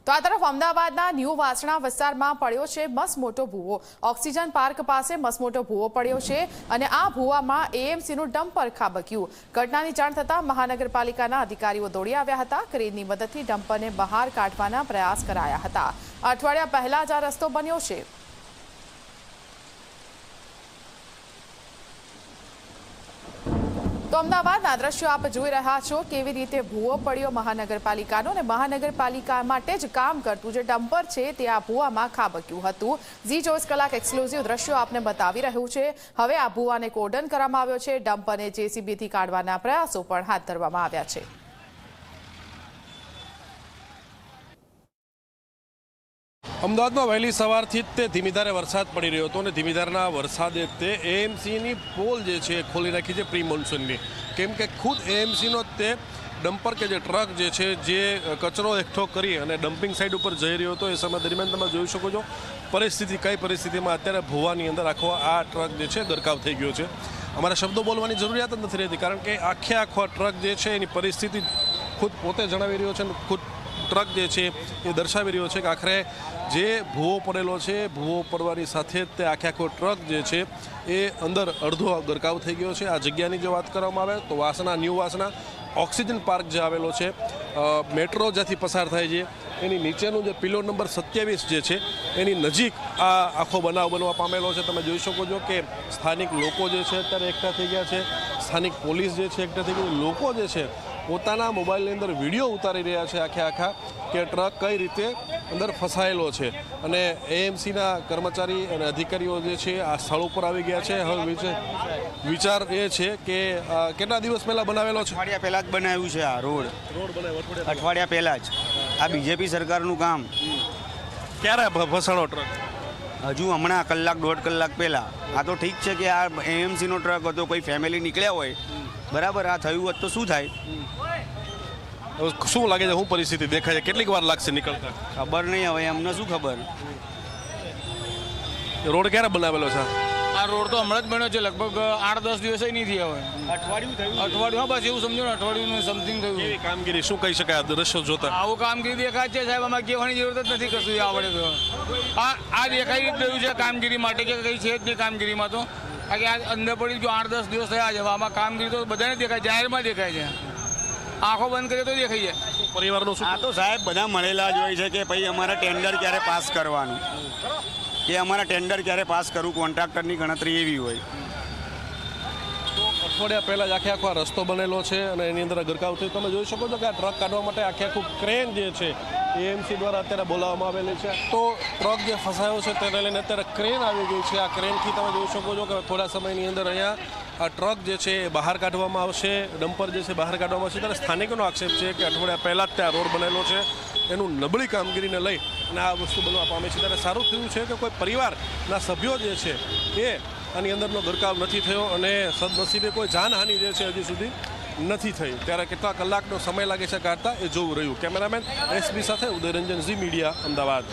તો આ તરફ અમદાવાદના ન્યૂ વાસણા વિસ્તારમાં પડ્યો છે મસમોટો ભૂવો। ઓક્સિજન પાર્ક પાસે મસમોટો ભૂવો પડ્યો છે અને આ ભૂવામાં એએમસીનું ડમ્પર ખાબક્યું। ઘટનાની જાણ થતાં મહાનગરપાલિકાના અધિકારીઓ દોડી આવ્યા હતા। ક્રેનની મદદથી ડમ્પરને બહાર કાઢવાના પ્રયાસ કરાયા હતા। અઠવાડિયા પહેલા જ આ રસ્તો બન્યો છે। તો અમદાવાદના દ્રશ્યો આપ જોઈ રહ્યા છો કેવી રીતે ભૂવો પડ્યો મહાનગરપાલિકાનો અને મહાનગરપાલિકા માટે જ કામ કરતું જે ડમ્પર છે તે આ ભૂવામાં ખાબક્યું હતું। ઝી 24 કલાક એક્સક્લુઝિવ દ્રશ્યો આપને બતાવી રહ્યું છે। હવે આ ભૂવાને કોર્ડન કરવામાં આવ્યો છે। ડમ્પરને જેસીબીથી કાઢવાના પ્રયાસો પણ હાથ ધરવામાં આવ્યા છે। અમદાવાદમાં વહેલી સવારથી જ તે ધીમીધારે વરસાદ પડી રહ્યો હતો અને ધીમીધારના વરસાદે તે એએમસીની પોલ જે છે ખોલી નાખી છે પ્રી મોન્સૂનની। કેમ કે ખુદ એએમસીનો તે ડમ્પર કે જે ટ્રક જે છે જે કચરો એકઠો કરી અને ડમ્પિંગ સાઇટ ઉપર જઈ રહ્યો હતો એ સમય દરમિયાન તમે જોઈ શકો છો કઈ પરિસ્થિતિમાં અત્યારે ભૂવાની અંદર આખો આ ટ્રક જે છે ગરકાવ થઈ ગયો છે। અમારા શબ્દો બોલવાની જરૂરિયાત જ નથી રહેતી કારણ કે આખો ટ્રક જે છે એની પરિસ્થિતિ ખુદ પોતે જણાવી રહ્યો છે અને ખુદ ટ્રક જે છે એ દર્શાવી રહ્યો છે કે આખરે જે ભૂવો પડેલો છે ભૂવો પડવાની સાથે તે આખો ટ્રક જે છે એ અંદર અડધો ગરકાવ થઈ ગયો છે। આ જગ્યાની જો વાત કરવામાં આવે તો Vasna new Vasna oxygen park જે આવેલો છે મેટ્રો જ્યાંથી પસાર થાય છે એની નીચેનું જે પિલર નંબર 27 જે છે એની નજીક આ આખો બનાવ બનવા પામેલો છે। તમે જોઈ શકો છો કે સ્થાનિક લોકો જે છે અત્યારે એકઠા થઈ ગયા છે। સ્થાનિક પોલીસ જે છે એકઠા થઈ ગઈ। લોકો જે છે પોતાના મોબાઈલની અંદર વિડીયો ઉતારી રહ્યા છે આખા કે ટ્રક કઈ રીતે અંદર ફસાયેલો છે અને એએમસીના કર્મચારી અને અધિકારીઓ જે છે આ સ્થળ ઉપર આવી ગયા છે। હવે વિચાર એ છે કે કેટલા દિવસ પહેલા બનાવેલો છે? અઠવાડિયા પહેલા જ બનાવ્યું છે આ રોડ બનાવ્યો અઠવાડિયા પહેલા જ। આ બીજેપી સરકારનું કામ। ક્યારે ફસાણો ટ્રક? હજુ હમણાં કલાક દોઢ કલાક પહેલા। આ તો ઠીક છે કે આ એએમસીનો ટ્રક હતો કોઈ ફેમિલી નીકળ્યા હોય બરાબર, આ થયું હોત તો શું થાય? શું લાગે છે, શું પરિસ્થિતિ દેખાય છે, કેટલીક વાર લાગશે નીકળતા? ખબર નહીં, હવે અમને શું ખબર। રોડ ક્યારે બનાવેલો છે? આ રોડ તો હમણાં જ બન્યો છે, લગભગ 8-10 દિવસ નહીં થયા હોય। અઠવાડિયું હા બસ એવું સમજો ને, અઠવાડિયું સમથિંગ થયું। કેવી કામગીરી શું કહી શકાય દ્રશ્યો જોતા? આવું કામગીરી દેખાય છે સાહેબ, આમાં કહેવાની જરૂરત જ નથી કશું આવડે તો। આ દેખાઈ રહ્યું છે કામગીરી માટે કે કઈ છે જ નહીં કામગીરીમાં તો। કારણ કે આ અંદર પડી જો 8-10 દિવસ થયા છે, આમાં કામગીરી તો બધાને દેખાય, જાહેરમાં દેખાય છે। આંખો બંધ કરીએ તો દેખાઈ જાય। પરિવારનું શું? આ તો સાહેબ બધા મળેલા જ હોય છે કે ભાઈ અમારા ટેન્ડર ક્યારે પાસ કરવાનું, કે અમારા ટેન્ડર ક્યારે પાસ કરવું, કોન્ટ્રાક્ટરની ગણતરી એવી હોય। અઠવાડિયા પહેલા જ આખો આ રસ્તો બનેલો છે અને એની અંદર ગરકાવ થયું। તમે જોઈ શકો છો કે આ ટ્રક કાઢવા માટે આખું ક્રેન જે છે એએમસી દ્વારા અત્યારે બોલાવવામાં આવેલી છે। તો ટ્રક જે ફસાયો છે તેને લઈને અત્યારે ક્રેન આવી ગઈ છે। આ ક્રેનથી તમે જોઈ શકો છો કે થોડા સમયની અંદર અહીંયા આ ટ્રક જે છે એ બહાર કાઢવામાં આવશે, ડમ્પર જે છે બહાર કાઢવામાં આવશે। ત્યારે સ્થાનિકોનો આક્ષેપ છે કે અઠવાડિયા પહેલાં જ ત્યાં રોડ બનેલો છે એનું નબળી કામગીરીને લઈ અને આ વસ્તુ બનવા પામે છે। ત્યારે સારું થયું છે કે કોઈ પરિવારના સભ્યો જે છે એ આની અંદરનો ગરકાવ નથી થયો અને સદનસીબે કોઈ જાનહાનિ જે છે હજી સુધી નથી થઈ। ત્યારે કેટલા કલાકનો સમય લાગે છે કાઢતા એ જોવું રહ્યું। કેમેરામેન એસબી સાથે ઉદયરંજન, ઝી મીડિયા, અમદાવાદ।